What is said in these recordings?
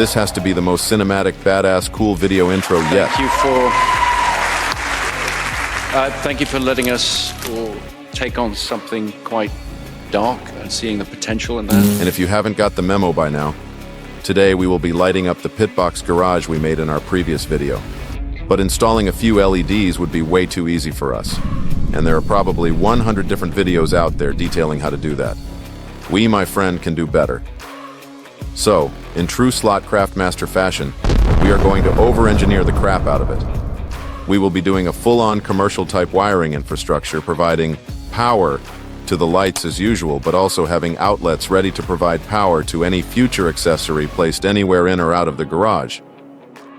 This has to be the most cinematic, badass, cool video intro yet. Thank you for letting us all take on something quite dark and seeing the potential in that. And if you haven't got the memo by now, today we will be lighting up the pitbox garage we made in our previous video. But installing a few LEDs would be way too easy for us. And there are probably 100 different videos out there detailing how to do that. We, my friend, can do better. So, in true slot CraftMaster fashion, we are going to over-engineer the crap out of it. We will be doing a full-on commercial-type wiring infrastructure, providing power to the lights as usual, but also having outlets ready to provide power to any future accessory placed anywhere in or out of the garage.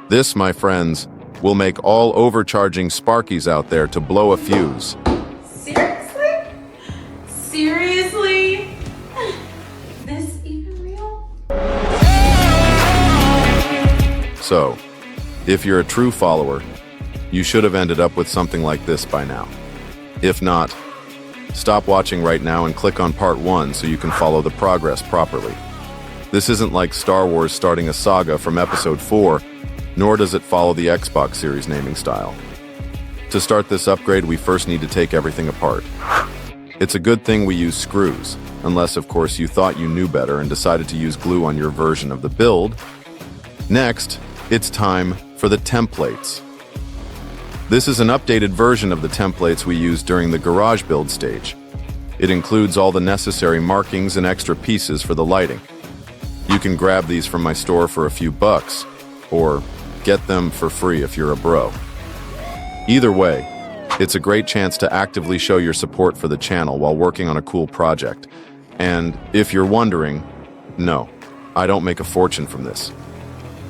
This, my friends, will make all overcharging Sparkies out there to blow a fuse. Seriously? Seriously? Is this even real? So, if you're a true follower, you should have ended up with something like this by now. If not, stop watching right now and click on part 1 so you can follow the progress properly. This isn't like Star Wars starting a saga from episode 4, nor does it follow the Xbox series naming style. To start this upgrade, we first need to take everything apart. It's a good thing we use screws, unless of course you thought you knew better and decided to use glue on your version of the build. Next, it's time for the templates. This is an updated version of the templates we used during the garage build stage. It includes all the necessary markings and extra pieces for the lighting. You can grab these from my store for a few bucks, or get them for free if you're a bro. Either way, it's a great chance to actively show your support for the channel while working on a cool project. And if you're wondering, no, I don't make a fortune from this.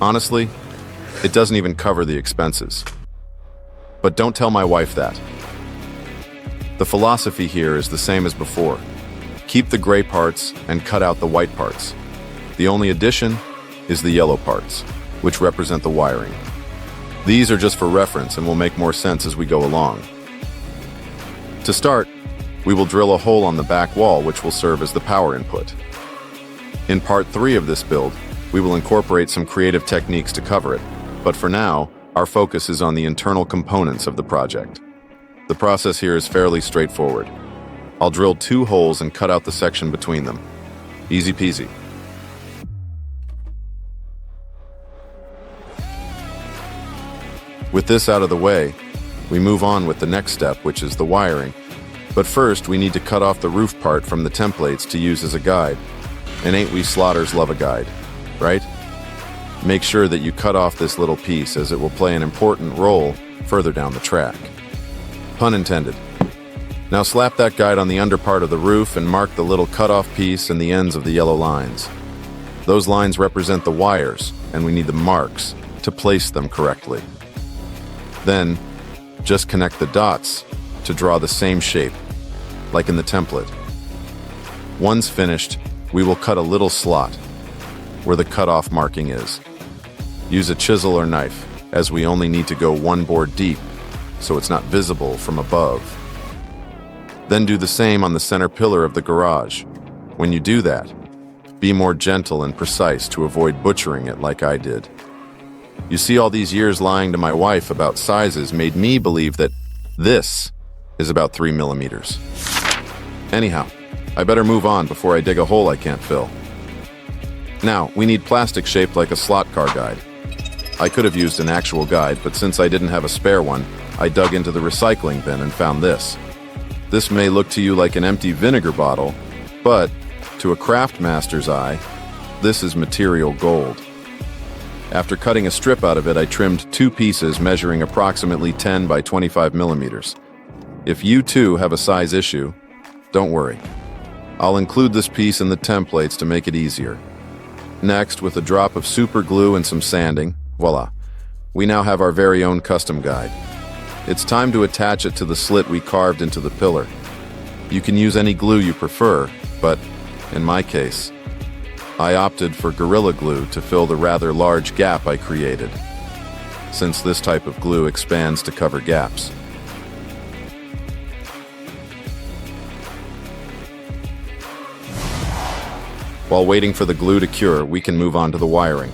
Honestly, it doesn't even cover the expenses. But don't tell my wife that. The philosophy here is the same as before. Keep the gray parts and cut out the white parts. The only addition is the yellow parts, which represent the wiring. These are just for reference and will make more sense as we go along. To start, we will drill a hole on the back wall which will serve as the power input. In part 3 of this build, we will incorporate some creative techniques to cover it, but for now, our focus is on the internal components of the project. The process here is fairly straightforward. I'll drill 2 holes and cut out the section between them. Easy peasy. With this out of the way, we move on with the next step, which is the wiring. But first, we need to cut off the roof part from the templates to use as a guide. And ain't we slaughters love a guide, right? Make sure that you cut off this little piece as it will play an important role further down the track. Pun intended. Now slap that guide on the under part of the roof and mark the little cut-off piece and the ends of the yellow lines. Those lines represent the wires, and we need the marks to place them correctly. Then, just connect the dots to draw the same shape, like in the template. Once finished, we will cut a little slot where the cut-off marking is. Use a chisel or knife, as we only need to go 1 board deep, so it's not visible from above. Then do the same on the center pillar of the garage. When you do that, be more gentle and precise to avoid butchering it like I did. You see, all these years lying to my wife about sizes made me believe that this is about 3 millimeters. Anyhow, I better move on before I dig a hole I can't fill. Now, we need plastic shaped like a slot car guide. I could have used an actual guide, but since I didn't have a spare one, I dug into the recycling bin and found this. This may look to you like an empty vinegar bottle, but to a CraftMaster's eye, this is material gold. After cutting a strip out of it, I trimmed 2 pieces measuring approximately 10 by 25 millimeters. If you too have a size issue, don't worry. I'll include this piece in the templates to make it easier. Next, with a drop of super glue and some sanding, voila, we now have our very own custom guide. It's time to attach it to the slit we carved into the pillar. You can use any glue you prefer, but in my case, I opted for Gorilla Glue to fill the rather large gap I created, since this type of glue expands to cover gaps. While waiting for the glue to cure, we can move on to the wiring.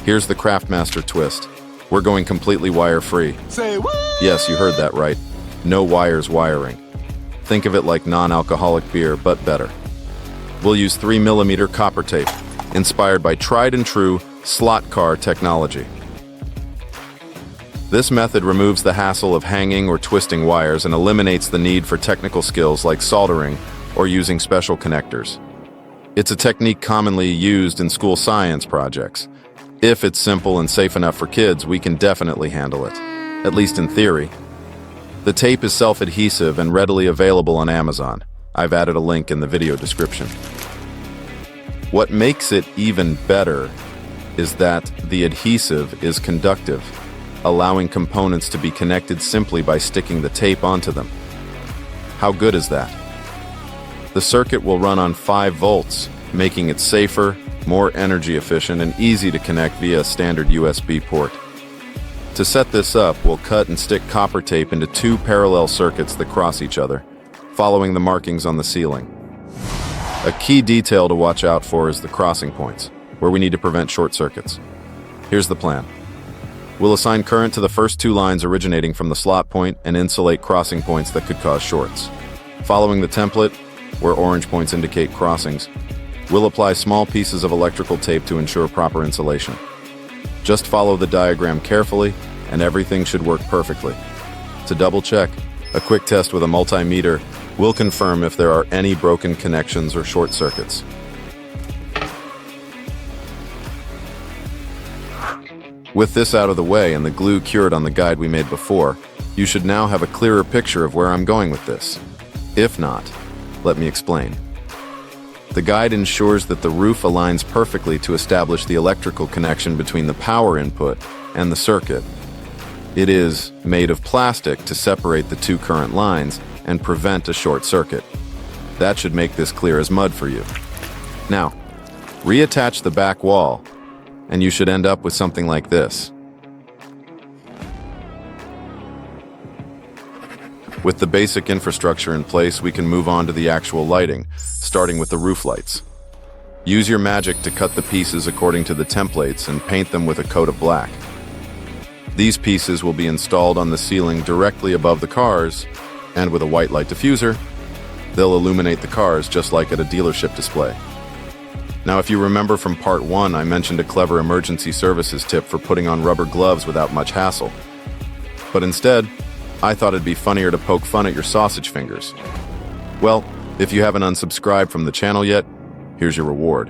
Here's the CraftMaster twist. We're going completely wire-free. Say what? Yes, you heard that right. No wires wiring. Think of it like non-alcoholic beer, but better. We'll use 3mm copper tape, inspired by tried and true slot car technology. This method removes the hassle of hanging or twisting wires and eliminates the need for technical skills like soldering or using special connectors. It's a technique commonly used in school science projects. If it's simple and safe enough for kids, we can definitely handle it, at least in theory. The tape is self-adhesive and readily available on Amazon. I've added a link in the video description. What makes it even better is that the adhesive is conductive, allowing components to be connected simply by sticking the tape onto them. How good is that? The circuit will run on 5 volts, making it safer, more energy efficient, and easy to connect via a standard USB port. To set this up, we'll cut and stick copper tape into 2 parallel circuits that cross each other, following the markings on the ceiling. A key detail to watch out for is the crossing points, where we need to prevent short circuits. Here's the plan. We'll assign current to the first 2 lines originating from the slot point and insulate crossing points that could cause shorts. Following the template, where orange points indicate crossings, we'll apply small pieces of electrical tape to ensure proper insulation. Just follow the diagram carefully, and everything should work perfectly. To double-check, a quick test with a multimeter will confirm if there are any broken connections or short circuits. With this out of the way and the glue cured on the guide we made before, you should now have a clearer picture of where I'm going with this. If not, let me explain. The guide ensures that the roof aligns perfectly to establish the electrical connection between the power input and the circuit. It is made of plastic to separate the 2 current lines and prevent a short circuit. That should make this clear as mud for you. Now, reattach the back wall, and you should end up with something like this. With the basic infrastructure in place, we can move on to the actual lighting, starting with the roof lights. Use your magic to cut the pieces according to the templates and paint them with a coat of black. These pieces will be installed on the ceiling directly above the cars, and with a white light diffuser, they'll illuminate the cars just like at a dealership display. Now, if you remember from part 1, I mentioned a clever emergency services tip for putting on rubber gloves without much hassle. But instead, I thought it'd be funnier to poke fun at your sausage fingers. Well, if you haven't unsubscribed from the channel yet, here's your reward.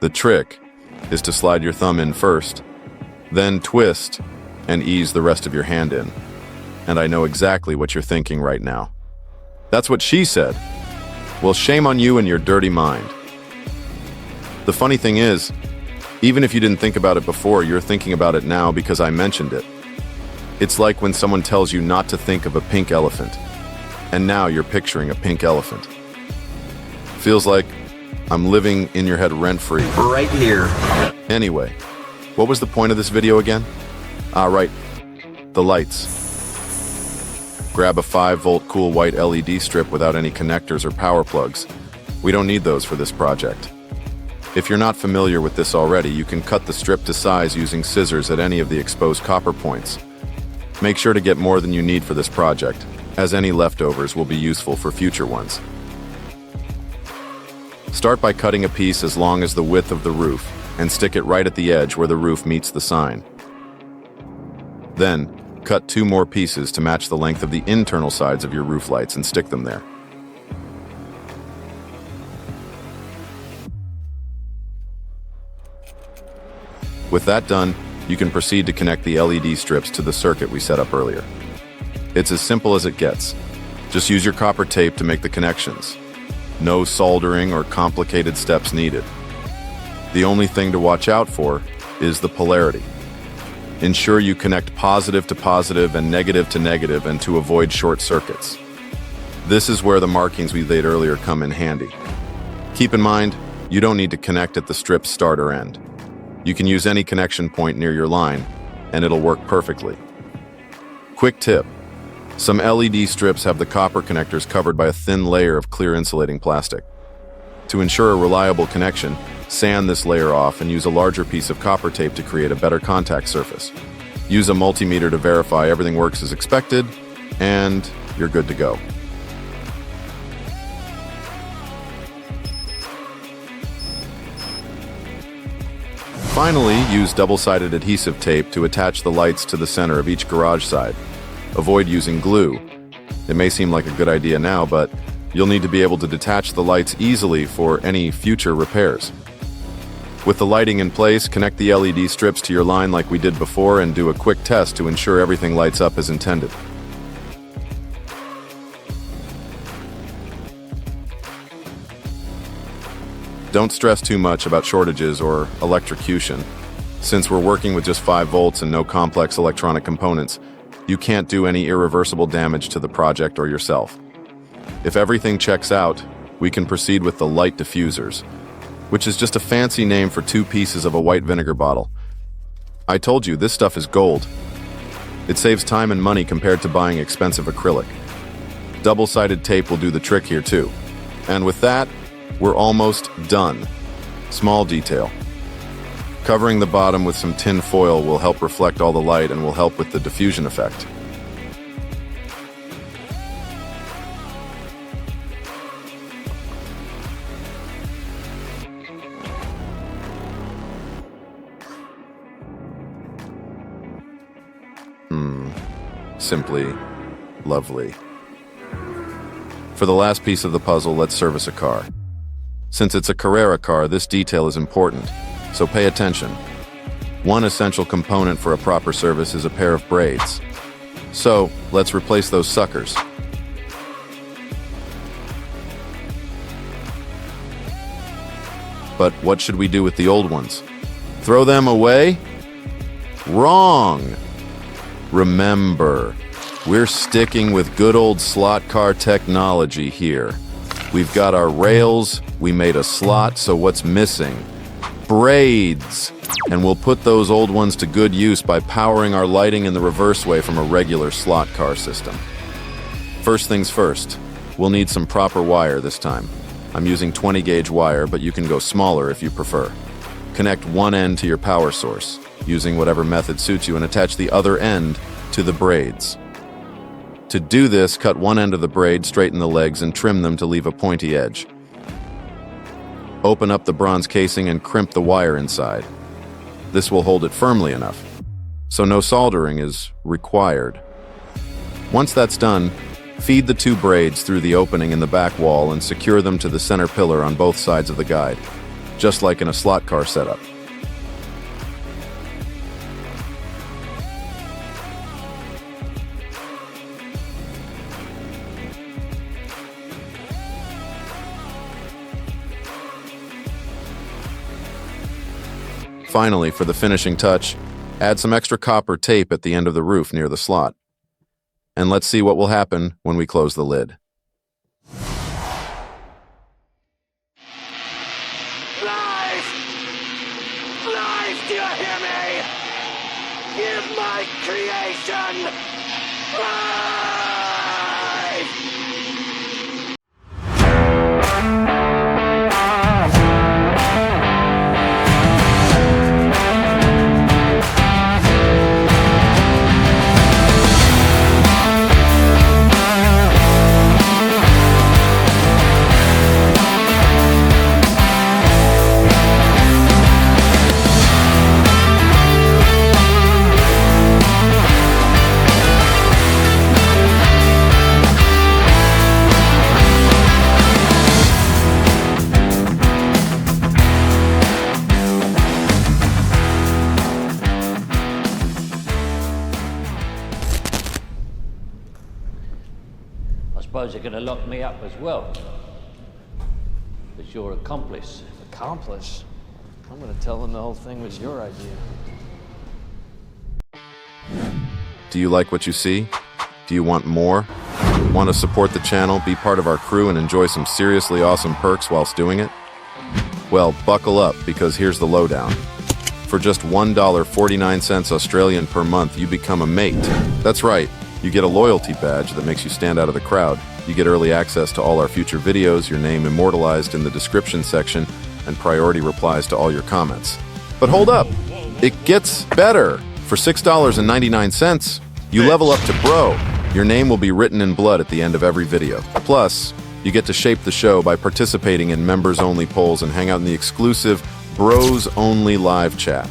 The trick is to slide your thumb in first, then twist and ease the rest of your hand in. And I know exactly what you're thinking right now. That's what she said. Well, shame on you and your dirty mind. The funny thing is, even if you didn't think about it before, you're thinking about it now because I mentioned it. It's like when someone tells you not to think of a pink elephant, and now you're picturing a pink elephant. Feels like I'm living in your head rent-free. Right here. Anyway, what was the point of this video again? Right, the lights. Grab a 5-volt cool white LED strip without any connectors or power plugs. We don't need those for this project. If you're not familiar with this already, you can cut the strip to size using scissors at any of the exposed copper points. Make sure to get more than you need for this project, as any leftovers will be useful for future ones. Start by cutting a piece as long as the width of the roof and stick it right at the edge where the roof meets the sign. Then, cut 2 more pieces to match the length of the internal sides of your roof lights and stick them there. With that done, you can proceed to connect the LED strips to the circuit we set up earlier. It's as simple as it gets. Just use your copper tape to make the connections. No soldering or complicated steps needed. The only thing to watch out for is the polarity. Ensure you connect positive to positive and negative to negative and to avoid short circuits. This is where the markings we laid earlier come in handy. Keep in mind, you don't need to connect at the strip's start or end. You can use any connection point near your line, and it'll work perfectly. Quick tip. Some LED strips have the copper connectors covered by a thin layer of clear insulating plastic. To ensure a reliable connection, Sand this layer off and use a larger piece of copper tape to create a better contact surface. Use a multimeter to verify everything works as expected, and you're good to go. Finally, use double-sided adhesive tape to attach the lights to the center of each garage side. Avoid using glue. It may seem like a good idea now, but you'll need to be able to detach the lights easily for any future repairs. With the lighting in place, connect the LED strips to your line like we did before and do a quick test to ensure everything lights up as intended. Don't stress too much about shortages or electrocution. Since we're working with just 5 volts and no complex electronic components, you can't do any irreversible damage to the project or yourself. If everything checks out, we can proceed with the light diffusers, which is just a fancy name for 2 pieces of a white vinegar bottle. I told you, this stuff is gold. It saves time and money compared to buying expensive acrylic. Double-sided tape will do the trick here too. And with that, we're almost done. Small detail. Covering the bottom with some tin foil will help reflect all the light and will help with the diffusion effect. Simply lovely. For the last piece of the puzzle, let's service a car. Since it's a Carrera car, this detail is important, so pay attention. One essential component for a proper service is a pair of braids. So, let's replace those suckers. But what should we do with the old ones? Throw them away? Wrong! Remember, we're sticking with good old slot car technology here. We've got our rails, we made a slot, so what's missing? Braids! And we'll put those old ones to good use by powering our lighting in the reverse way from a regular slot car system. First things first, we'll need some proper wire this time. I'm using 20 gauge wire, but you can go smaller if you prefer. Connect one end to your power source, using whatever method suits you, and attach the other end to the braids. To do this, cut one end of the braid, straighten the legs, and trim them to leave a pointy edge. Open up the bronze casing and crimp the wire inside. This will hold it firmly enough, so no soldering is required. Once that's done, feed the 2 braids through the opening in the back wall and secure them to the center pillar on both sides of the guide, just like in a slot car setup. Finally, for the finishing touch, add some extra copper tape at the end of the roof near the slot. And let's see what will happen when we close the lid. Life! Life, do you hear me? Give my creation life! I suppose you're going to lock me up as well. As your accomplice. Accomplice? I'm gonna tell them the whole thing was your idea. Do you like what you see? Do you want more? Want to support the channel, be part of our crew, and enjoy some seriously awesome perks whilst doing it? Well, buckle up, because here's the lowdown. For just $1.49 Australian per month, you become a mate. That's right, you get a loyalty badge that makes you stand out of the crowd. You get early access to all our future videos, your name immortalized in the description section, and priority replies to all your comments. But hold up, it gets better. For $6.99, you level up to Bro. Your name will be written in blood at the end of every video. Plus, you get to shape the show by participating in members-only polls and hang out in the exclusive Bros-Only live chat.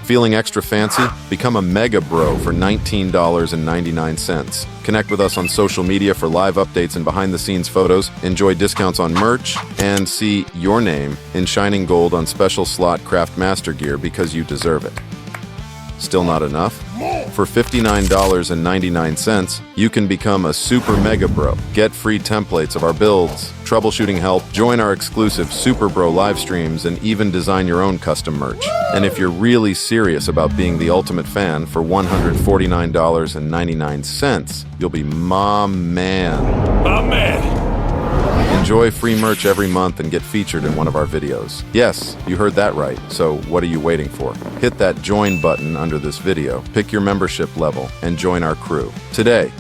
Feeling extra fancy? Become a Mega Bro for $19.99. Connect with us on social media for live updates and behind-the-scenes photos, enjoy discounts on merch, and see your name in shining gold on special slot CraftMaster gear because you deserve it. Still not enough? For $59.99, you can become a Super Mega Bro. Get free templates of our builds, troubleshooting help, join our exclusive Super Bro live streams, and even design your own custom merch. And if you're really serious about being the ultimate fan, for $149.99, you'll be my man. My man! Enjoy free merch every month and get featured in one of our videos. Yes, you heard that right, so what are you waiting for? Hit that join button under this video, pick your membership level, and join our crew today.